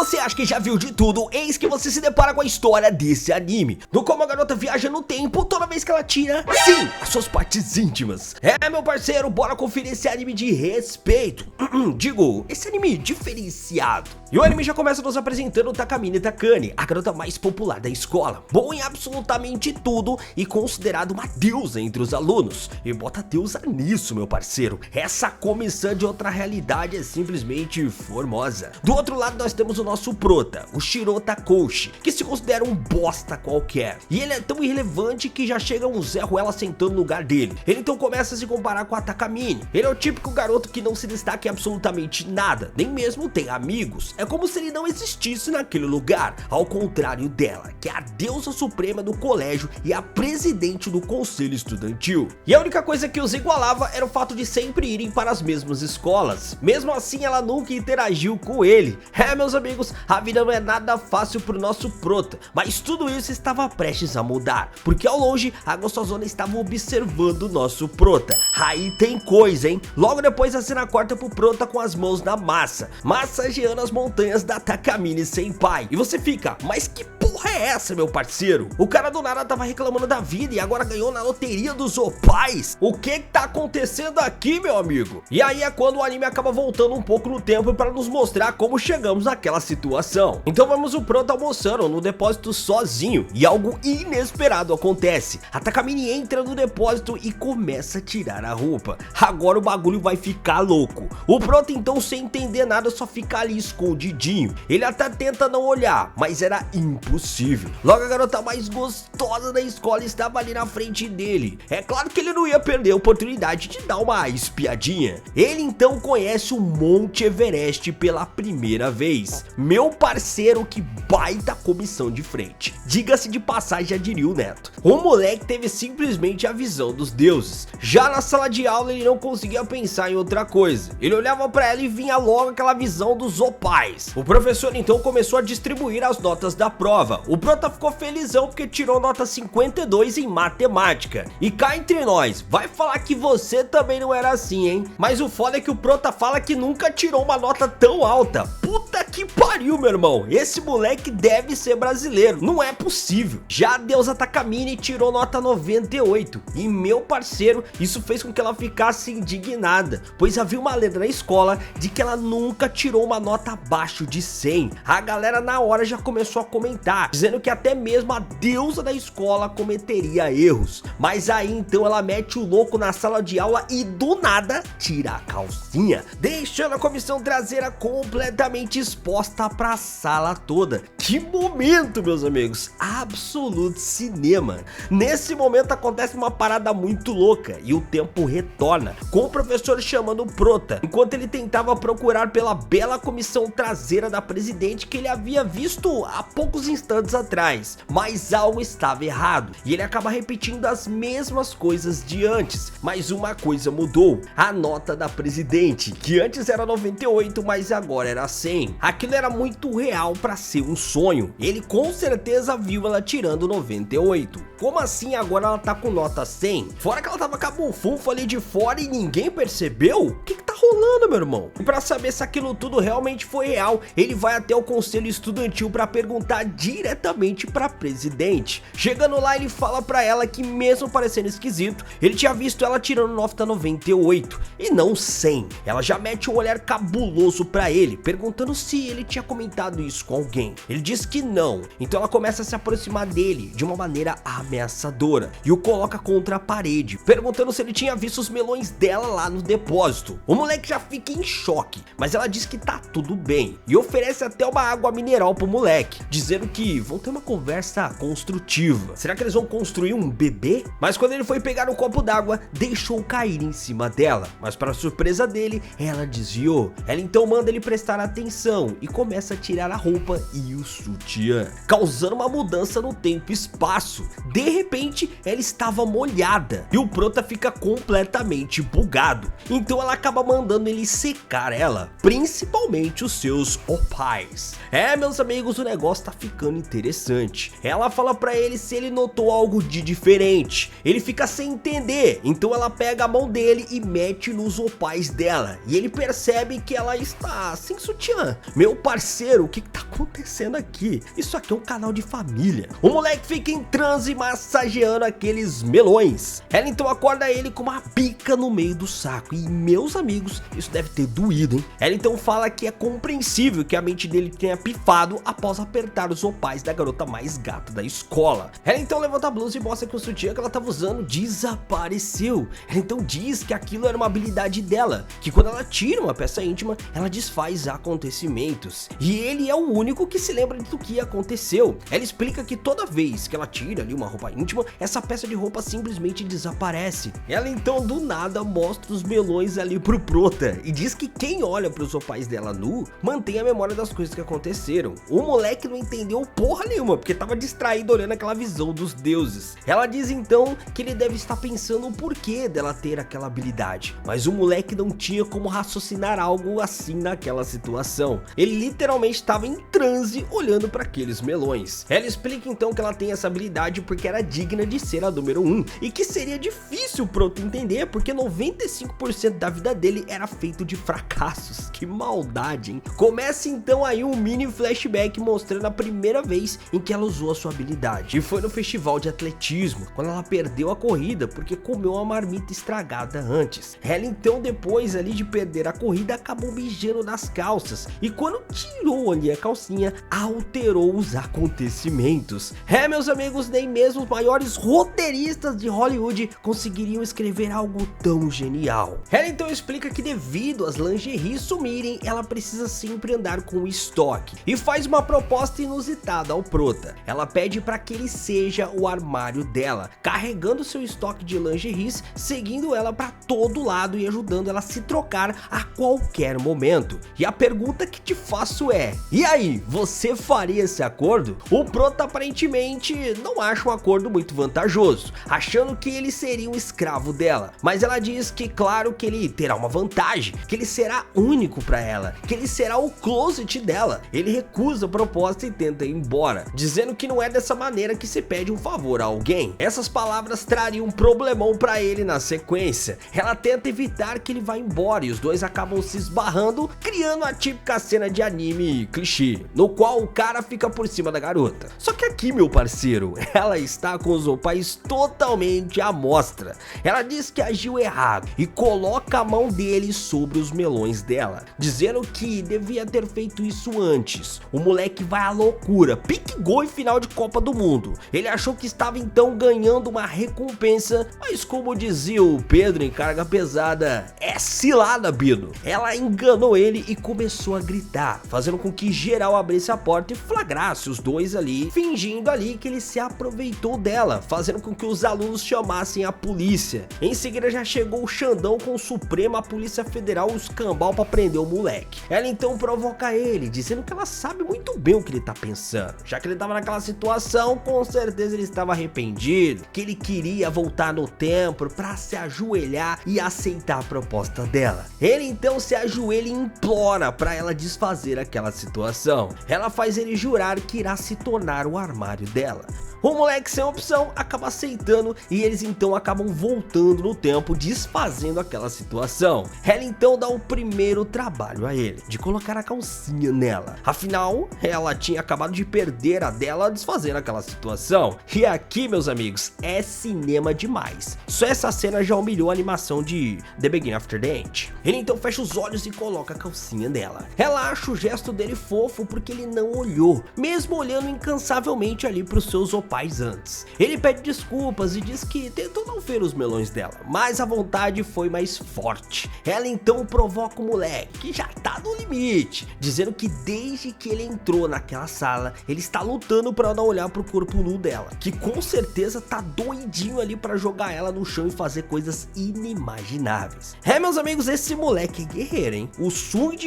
você acha que já viu de tudo, eis que você se depara com a história desse anime, do como a garota viaja no tempo toda vez que ela tira, sim, as suas partes íntimas. É, meu parceiro, bora conferir esse anime de respeito, digo, esse anime diferenciado. E o anime já começa nos apresentando Takamine Takane, a garota mais popular da escola, boa em absolutamente tudo e considerada uma deusa entre os alunos. E bota deusa nisso, meu parceiro, essa comissão de outra realidade é simplesmente formosa. Do outro lado nós temos o nosso prota, o Shirota Koushi, que se considera um bosta qualquer. E ele é tão irrelevante que já chega um Zé Ruela sentando no lugar dele. Ele então começa a se comparar com a Takamine. Ele é o típico garoto que não se destaca em absolutamente nada, nem mesmo tem amigos. É como se ele não existisse naquele lugar, ao contrário dela, que é a deusa suprema do colégio e a presidente do conselho estudantil. E a única coisa que os igualava era o fato de sempre irem para as mesmas escolas. Mesmo assim, ela nunca interagiu com ele. É, meus amigos, a vida não é nada fácil pro nosso prota, mas tudo isso estava prestes a mudar, porque ao longe a gostosona estava observando o nosso prota. Aí tem coisa, hein? Logo depois a cena corta pro prota com as mãos na massa, massageando as montanhas da Takamine Senpai. E você fica, mas que porra é essa, meu parceiro? O cara do nada tava reclamando da vida e agora ganhou na loteria dos opais. O que tá acontecendo aqui, meu amigo? E aí é quando o anime acaba voltando um pouco no tempo para nos mostrar como chegamos naquela situação. Então vemos o prota almoçando no depósito sozinho e algo inesperado acontece. A Takamine entra no depósito e começa a tirar a roupa. Agora o bagulho vai ficar louco. O prota então, sem entender nada, só fica ali escondidinho. Ele até tenta não olhar, mas era impossível. Logo a garota mais gostosa da escola estava ali na frente dele. É claro que ele não ia perder a oportunidade de dar uma espiadinha. Ele então conhece o Monte Everest pela primeira vez. Meu parceiro, que baita comissão de frente. Diga-se de passagem, já diria o Neto. O moleque teve simplesmente a visão dos deuses. Já na sala de aula ele não conseguia pensar em outra coisa. Ele olhava para ela e vinha logo aquela visão dos opais. O professor então começou a distribuir as notas da prova. O prota ficou felizão porque tirou nota 52 em matemática. E cá entre nós, vai falar que você também não era assim, hein? Mas o foda é que o prota fala que nunca tirou uma nota tão alta. Puta que pariu, meu irmão. Esse moleque deve ser brasileiro. Não é possível. Já a deusa Takamine tirou nota 98. E meu parceiro, isso fez com que ela ficasse indignada, pois havia uma lenda na escola de que ela nunca tirou uma nota abaixo de 100. A galera na hora já começou a comentar, dizendo que até mesmo a deusa da escola cometeria erros. Mas aí então ela mete o louco na sala de aula e do nada tira a calcinha, deixando a comissão traseira completamente exposta para a sala toda. Que momento, meus amigos, absoluto cinema. Nesse momento acontece uma parada muito louca e o tempo retorna, com o professor chamando o prota, enquanto ele tentava procurar pela bela comissão traseira da presidente que ele havia visto há poucos instantes atrás. Mas algo estava errado e ele acaba repetindo as mesmas coisas de antes, mas uma coisa mudou: a nota da presidente, que antes era 98, mas agora era 100. Aquilo era muito real para ser um sonho. Ele com certeza viu ela tirando 98. Como assim agora ela tá com nota 100? Fora que ela tava com a bufunfa ali de fora e ninguém percebeu? O que tá rolando, meu irmão? E pra saber se aquilo tudo realmente foi real, ele vai até o conselho estudantil pra perguntar diretamente pra presidente. Chegando lá, ele fala pra ela que mesmo parecendo esquisito, ele tinha visto ela tirando nota 98 e não 100. Ela já mete um olhar cabuloso pra ele, perguntando se ele tinha comentado isso com alguém. Ele diz que não, então ela começa a se aproximar dele de uma maneira ameaçadora e o coloca contra a parede, perguntando se ele tinha visto os melões dela lá no depósito. O moleque já fica em choque, mas ela diz que tá tudo bem e oferece até uma água mineral pro moleque, dizendo que vão ter uma conversa construtiva. Será que eles vão construir um bebê? Mas quando ele foi pegar o copo d'água, deixou cair em cima dela, mas para surpresa dele, ela desviou. Ela então manda ele prestar atenção e começa a tirar a roupa e o sutiã, causando uma mudança no tempo e espaço. De repente, ela estava molhada e o prota fica completamente bugado. Então ela acaba mandando mandando ele secar ela, principalmente os seus opais. Meus amigos, o negócio tá ficando interessante. Ela fala pra ele se ele notou algo de diferente. Ele fica sem entender, então ela pega a mão dele e mete nos opais dela, e ele percebe que ela está sem sutiã. Meu parceiro, o que tá acontecendo aqui? Isso aqui é um canal de família. O moleque fica em transe massageando aqueles melões. Ela então acorda ele com uma bica no meio do saco, e meus amigos, isso deve ter doído, hein? Ela então fala que é compreensível que a mente dele tenha pifado após apertar os opais da garota mais gata da escola. Ela então levanta a blusa e mostra que o sutiã que ela estava usando desapareceu. Ela então diz que aquilo era uma habilidade dela, que quando ela tira uma peça íntima, ela desfaz acontecimentos, e ele é o único que se lembra do que aconteceu. Ela explica que toda vez que ela tira ali uma roupa íntima, essa peça de roupa simplesmente desaparece. Ela então do nada mostra os melões ali pro Prota e diz que quem olha pros opais dela nu mantém a memória das coisas que aconteceram. O moleque não entendeu porra nenhuma, porque tava distraído olhando aquela visão dos deuses. Ela diz então que ele deve estar pensando o porquê dela ter aquela habilidade, mas o moleque não tinha como raciocinar algo assim naquela situação. Ele literalmente estava em transe olhando para aqueles melões. Ela explica então que ela tem essa habilidade porque era digna de ser a número 1 e que seria difícil o Prota entender porque 95% da vida dele era feito de fracassos. Que maldade, hein? Começa então aí um mini flashback mostrando a primeira vez em que ela usou a sua habilidade, e foi no festival de atletismo, quando ela perdeu a corrida porque comeu uma marmita estragada antes. Ela então, depois ali de perder a corrida, acabou mijando nas calças, e quando tirou ali a calcinha, alterou os acontecimentos. Meus amigos, nem mesmo os maiores roteiristas de Hollywood conseguiriam escrever algo tão genial. Ela então explica que devido às lingeries sumirem, ela precisa sempre andar com estoque, e faz uma proposta inusitada ao Prota. Ela pede para que ele seja o armário dela, carregando seu estoque de lingeries, seguindo ela para todo lado e ajudando ela a se trocar a qualquer momento. E a pergunta que te faço é: e aí, você faria esse acordo? O Prota aparentemente não acha um acordo muito vantajoso, achando que ele seria um escravo dela, mas ela diz que claro que ele terá uma vantagem, que ele será único para ela, que ele será o closet dela. Ele recusa a proposta e tenta ir embora, dizendo que não é dessa maneira que se pede um favor a alguém. Essas palavras trariam um problemão para ele na sequência. Ela tenta evitar que ele vá embora e os dois acabam se esbarrando, criando a típica cena de anime clichê, no qual o cara fica por cima da garota. Só que aqui, meu parceiro, ela está com os opais totalmente à mostra. Ela diz que agiu errado e coloca a mão dele sobre os melões dela, dizendo que devia ter feito isso antes. O moleque vai à loucura, pique gol em final de Copa do Mundo. Ele achou que estava então ganhando uma recompensa, mas como dizia o Pedro em Carga Pesada, é cilada, Bino. Ela enganou ele e começou a gritar, fazendo com que geral abrisse a porta e flagrasse os dois ali, fingindo ali que ele se aproveitou dela, fazendo com que os alunos chamassem a polícia. Em seguida já chegou o Xandão com o Supremo, a Polícia Federal, os cambal para prender o moleque. Ela então provoca ele, dizendo que ela sabe muito bem o que ele tá pensando, já que ele tava naquela situação, com certeza ele estava arrependido, que ele queria voltar no templo para se ajoelhar e aceitar a proposta dela. Ele então se ajoelha e implora para ela desfazer aquela situação. Ela faz ele jurar que irá se tornar o armário dela. O moleque sem opção acaba aceitando e eles então acabam voltando no tempo, desfazendo aquela situação. Ela então dá o primeiro trabalho a ele, de colocar a calcinha nela. Afinal, ela tinha acabado de perder a dela desfazendo aquela situação. E aqui, meus amigos, é cinema demais. Só essa cena já humilhou a animação de The Beginning After the End. Ele então fecha os olhos e coloca a calcinha nela. Ela acha o gesto dele fofo porque ele não olhou, mesmo olhando incansavelmente ali para os seus opais antes. Ele pede desculpas e diz que tentou não ver os melões dela, mas a vontade foi mais forte. Ela então provoca o moleque, que já tá no limite, dizendo que desde que ele entrou naquela sala, ele está lutando para não olhar pro corpo nu dela, que com certeza tá doidinho ali para jogar ela no chão e fazer coisas inimagináveis. Meus amigos, esse moleque é guerreiro, hein? O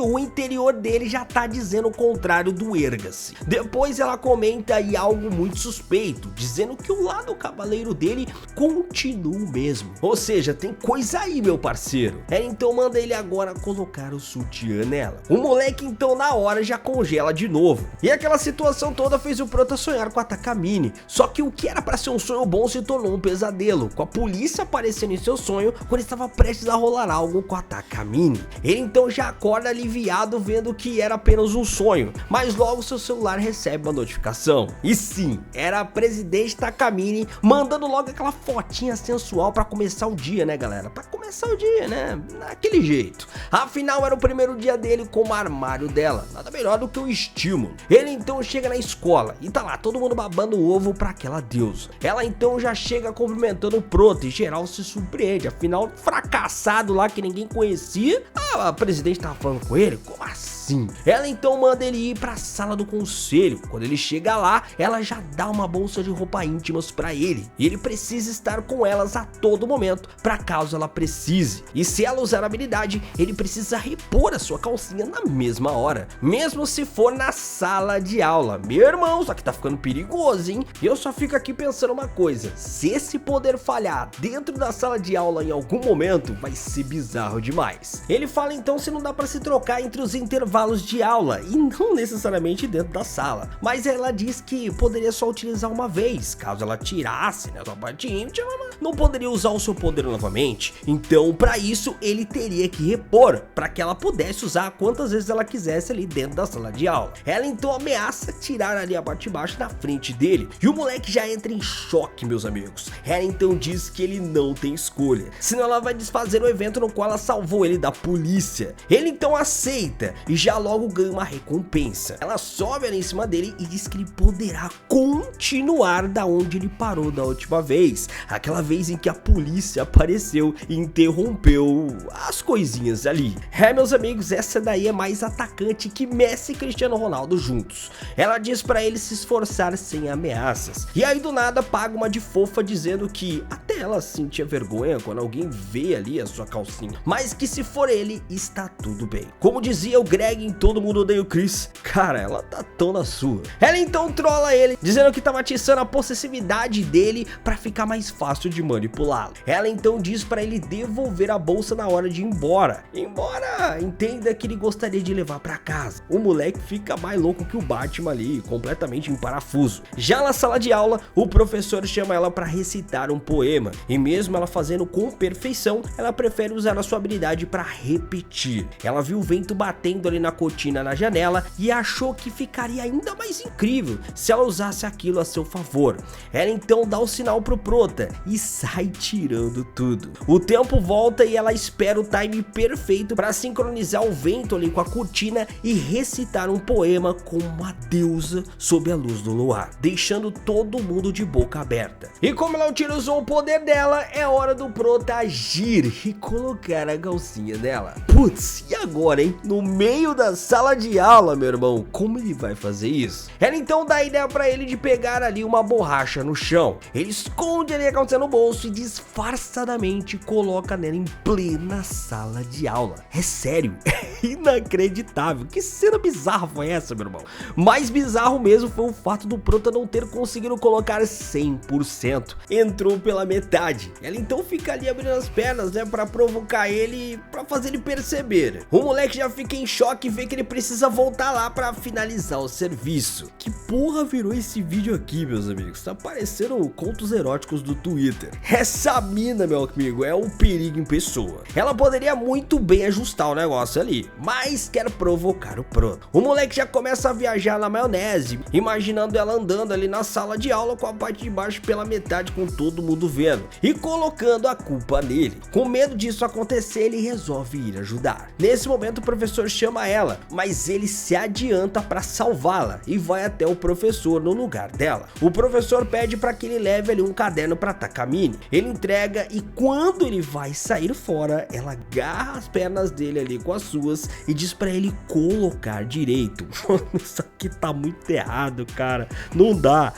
o interior dele já tá dizendo o contrário do erga-se. Depois ela comenta aí algo muito suspeito, dizendo que o lado cavaleiro dele continua o mesmo. Ou seja, tem coisa aí, meu parceiro. Ela então manda ele agora colocar o sutiã nela. O moleque então na hora já congela de novo. E aquela situação toda fez o Prota sonhar com a Takamine. Só que o que era pra ser um sonho bom se tornou um pesadelo, com a polícia aparecendo em seu sonho quando estava prestes a rolar algo com a Takamine. Ele então já acorda aliviado vendo que era apenas um sonho, mas logo seu celular recebe uma notificação. E sim, era a presidente Takamine mandando logo aquela fotinha sensual pra começar o dia, né galera? Pra começar o dia, né? Daquele jeito. Afinal era o primeiro dia dele com o armário dela, nada melhor do que o estímulo. Ele então chega na escola e tá lá todo mundo babando o ovo pra aquela deusa. Ela então já chega cumprimentando o Prota e geral se surpreende, afinal fracassado lá que ninguém conhecia, a presidente tava falando com ele? Como assim? Ela então manda ele ir pra sala do conselho. Quando ele chega lá, ela já dá uma bolsa de roupa íntimas pra ele, e ele precisa estar com elas a todo momento, pra caso ela precise. E se ela usar a habilidade, ele precisa repor a sua calcinha na mesma hora, mesmo se for na sala de aula. Meu irmão, só que tá ficando perigoso, hein? E eu só fico aqui pensando uma coisa: se esse poder falhar dentro da sala de aula em algum momento, vai ser bizarro demais. Ele fala então se não dá pra se trocar entre os intervalos de aula, e não necessariamente dentro da sala, mas ela diz que poderia só utilizar uma vez, caso ela tirasse, né, sua parte íntima, não poderia usar o seu poder novamente. Então pra isso ele teria que repor, pra que ela pudesse usar quantas vezes ela quisesse ali dentro da sala de aula. Ela então ameaça tirar ali a parte de baixo na frente dele, e o moleque já entra em choque, meus amigos. Ela então diz que ele não tem escolha, senão ela vai desfazer o evento no qual ela salvou ele da polícia. Ele então aceita e já logo ganha uma recompensa. Ela sobe ali em cima dele e diz que ele poderá continuar da onde ele parou da última vez, aquela vez em que a polícia apareceu e interrompeu as coisinhas ali. Meus amigos, essa daí é mais atacante que Messi e Cristiano Ronaldo juntos. Ela diz pra ele se esforçar sem ameaças, e aí do nada paga uma de fofa dizendo que até ela sentia vergonha quando alguém vê ali a sua calcinha, mas que se for ele, está tudo bem. Como dizia o Greg em Todo Mundo Odeia o Chris, cara, ela tá tão na sua. Ela então trola ele, dizendo que tava atiçando a possessividade dele pra ficar mais fácil de manipulá-lo. Ela então diz pra ele devolver a bolsa na hora de ir embora, embora entenda que ele gostaria de levar pra casa. O moleque fica mais louco que o Batman ali, completamente em parafuso. Já na sala de aula, o professor chama ela pra recitar um poema, e mesmo ela fazendo com perfeição, ela prefere usar a sua habilidade pra repetir. Ela viu o vento batendo ali na cortina na janela e achou que ficaria ainda mais incrível se ela usasse aquilo a seu favor. Ela então dá o sinal pro Prota e sai tirando tudo. O tempo volta e ela espera o time perfeito para sincronizar o vento ali com a cortina e recitar um poema com uma deusa sob a luz do luar, deixando todo mundo de boca aberta. E como ela utilizou o poder dela, é hora do Prota agir e colocar a calcinha dela. Putz, e agora, hein? No meio da sala de aula, meu irmão, como ele vai fazer isso? Ela então dá a ideia pra ele de pegar ali uma borracha no chão. Ele esconde ali a calcinha no bolso e disfarçadamente coloca nela em plena sala de aula. É sério, é inacreditável. Que cena bizarra foi essa, meu irmão? Mais bizarro mesmo foi o fato do Prota não ter conseguido colocar 100%. Entrou pela metade. Ela então fica ali abrindo as pernas, né, pra provocar ele, pra fazer ele perceber. O moleque já fica em choque e vê que ele precisa voltar lá pra finalizar o serviço. Que porra virou esse vídeo aqui, meus amigos? Tá parecendo contos eróticos do Twitter. Essa mina, meu amigo, é um perigo em pessoa. Ela poderia muito bem ajustar o negócio ali, mas quer provocar o Prota. O moleque já começa a viajar na maionese, imaginando ela andando ali na sala de aula com a parte de baixo pela metade, com todo mundo vendo, e colocando a culpa nele. Com medo disso acontecer, ele resolve ir ajudar. Nesse momento o professor chama ela, mas ele se adianta para salvá-la e vai até o professor no lugar dela. O professor pede para que ele leve ali um caderno para Takamine. Ele entrega e quando ele vai sair fora, ela agarra as pernas dele ali com as suas e diz para ele colocar direito. Isso aqui tá muito errado, cara. Não dá.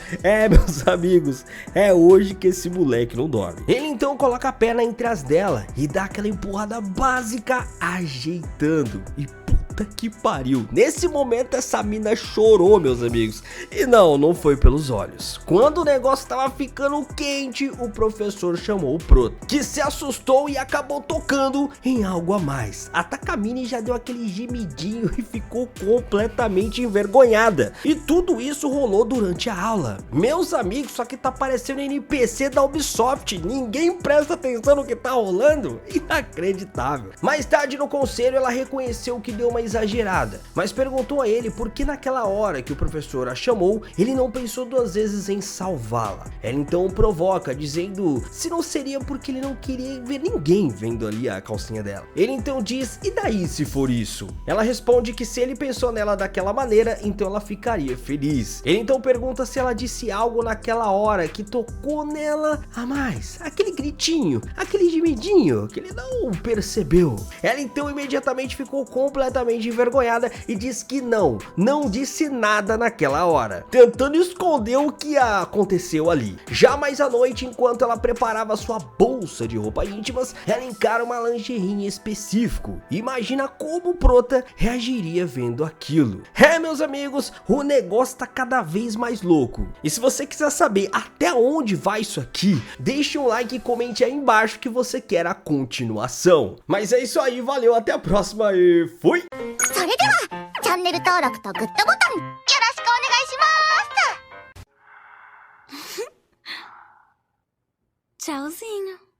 Meus amigos, é hoje que esse moleque não dorme. Ele então coloca a perna entre as dela e dá aquela empurrada básica, ajeitando. E Puta que pariu. Nesse momento essa mina chorou, meus amigos. E não foi pelos olhos. Quando o negócio tava ficando quente, o professor chamou o Prota, que se assustou e acabou tocando em algo a mais. A Takamine já deu aquele gemidinho e ficou completamente envergonhada. E tudo isso rolou durante a aula. Meus amigos, só que tá parecendo NPC da Ubisoft. Ninguém presta atenção no que tá rolando. Inacreditável. Mais tarde no conselho ela reconheceu que deu uma exagerada, mas perguntou a ele por que naquela hora que o professor a chamou, ele não pensou duas vezes em salvá-la. Ela então o provoca, dizendo se não seria porque ele não queria ver ninguém vendo ali a calcinha dela. Ele então diz, e daí se for isso? Ela responde que se ele pensou nela daquela maneira, então ela ficaria feliz. Ele então pergunta se ela disse algo naquela hora que tocou nela a mais, aquele gritinho, aquele gemidinho que ele não percebeu. Ela então imediatamente ficou completamente envergonhada e diz que não disse nada naquela hora, tentando esconder o que aconteceu ali. Já mais à noite, enquanto ela preparava sua bolsa de roupas íntimas, ela encara uma lingerie em específico. Imagina como o Prota reagiria vendo aquilo. Meus amigos, o negócio tá cada vez mais louco. E se você quiser saber até onde vai isso aqui, deixe um like e comente aí embaixo que você quer a continuação. Mas é isso aí, valeu, até a próxima e fui! それではチャンネル登録とグッドボタンよろしくお願いします。Tchauzinho.